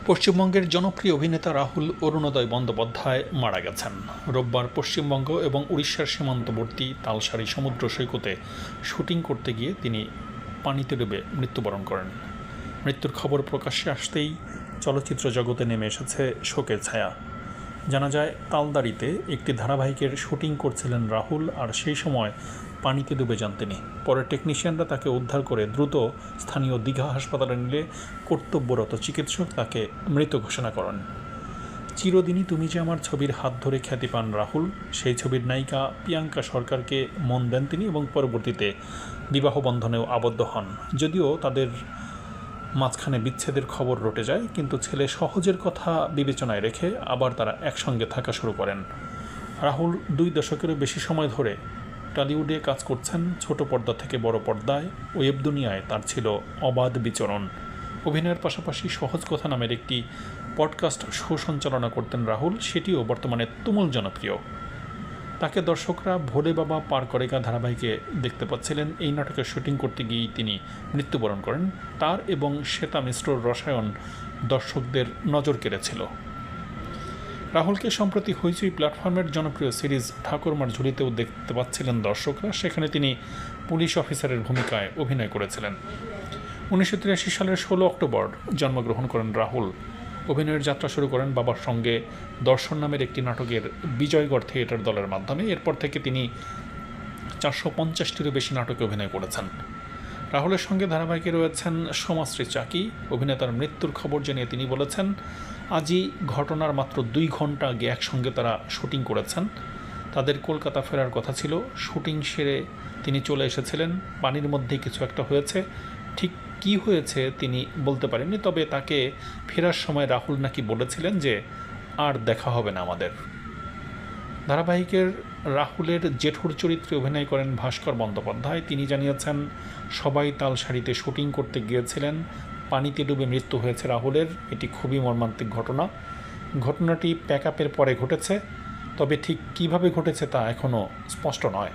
পশ্চিমবঙ্গের জনপ্রিয় অভিনেতা রাহুল অরুণোদয় বন্দ্যোপাধ্যায় মারা গেছেন। রোববার পশ্চিমবঙ্গ এবং উড়িষ্যার সীমান্তবর্তী তালসারি সমুদ্র সৈকতে শুটিং করতে গিয়ে তিনি পানিতে ডুবে মৃত্যুবরণ করেন। মৃত্যুর খবর প্রকাশ্যে আসতেই চলচ্চিত্র জগতে নেমে এসেছে শোকের ছায়া। জানা যায়, তালদারিতে একটি ধারাবাহিকের শুটিং করছিলেন রাহুল, আর সেই সময় পানিতে ডুবে যান তিনি। পরে টেকনিশিয়ানরা তাকে উদ্ধার করে দ্রুত স্থানীয় দীঘা হাসপাতালে নিলে কর্তব্যরত চিকিৎসক তাকে মৃত ঘোষণা করেন। চিরদিনই তুমি যে আমার ছবির হাত ধরে খ্যাতি পান রাহুল। সেই ছবির নায়িকা প্রিয়াঙ্কা সরকারকে মন দেন তিনি এবং পরবর্তীতে বিবাহ বন্ধনেও আবদ্ধ হন। যদিও তাদের মাঝখানে বিচ্ছেদের খবর রটে যায়, কিন্তু ছেলে সহজের কথা বিবেচনায় রেখে আবার তারা একসঙ্গে থাকা শুরু করেন। রাহুল 2 দশকেরও বেশি সময় ধরে টলিউডে কাজ করছেন। ছোট পর্দা থেকে বড় পর্দায়, ওয়েব দুনিয়ায় তার ছিল অবাধ বিচরণ। অভিনয়ের পাশাপাশি সহজ কথা নামের একটি পডকাস্ট শো সঞ্চালনা করতেন রাহুল, সেটিও বর্তমানে তুমুল জনপ্রিয়। তাকে দর্শকরা ভোলে বাবা পার করেগা ধারাবাহিকে দেখতে পাচ্ছিলেন। এই নাটকের শুটিং করতে গিয়েই তিনি মৃত্যুবরণ করেন। তার এবং শ্বেতা মিশ্রর রসায়ন দর্শকদের নজর কেড়েছিল। রাহুলকে সম্প্রতি হইচই প্ল্যাটফর্মের জনপ্রিয় সিরিজ ঠাকুরমার ঝুলিতেও দেখতে পাচ্ছিলেন দর্শকরা। সেখানে তিনি পুলিশ অফিসারের ভূমিকায় অভিনয় করেছিলেন। 1983 সালের 16 অক্টোবর জন্মগ্রহণ করেন রাহুল। অভিনয়ের যাত্রা শুরু করেন বাবার সঙ্গে দর্শন নামের একটি নাটকের বিজয়গড় থিয়েটার দলের মাধ্যমে। এরপর থেকে তিনি 450টিরও বেশি নাটকে অভিনয় করেছেন। রাহুলের সঙ্গে ধারাবাহিকে রয়েছেন সোমাশ্রী চাকি। অভিনেতার মৃত্যুর খবর জানিয়ে তিনি বলেছেন, আজই ঘটনার মাত্র 2 ঘন্টা আগে একসঙ্গে তারা শুটিং করেছেন। তাদের কলকাতা ফেরার কথা ছিল। শুটিং সেরে তিনি চলে এসেছিলেন। পানির মধ্যে কিছু একটা হয়েছে, ঠিক কী হয়েছে তিনি বলতে পারেননি। তবে তাকে ফেরার সময় রাহুল নাকি বলেছিলেন যে আর দেখা হবে না আমাদের। ধারাবাহিকের রাহুলের জেঠুর চরিত্রে অভিনয় করেন ভাস্কর বন্দ্যোপাধ্যায়। তিনি জানিয়েছেন, সবাই তালসারিতে শুটিং করতে গিয়েছিলেন, পানিতে ডুবে মৃত্যু হয়েছে রাহুলের। এটি খুবই মর্মান্তিক ঘটনা। ঘটনাটি প্যাকআপের পরে ঘটেছে, তবে ঠিক কীভাবে ঘটেছে তা এখনও স্পষ্ট নয়।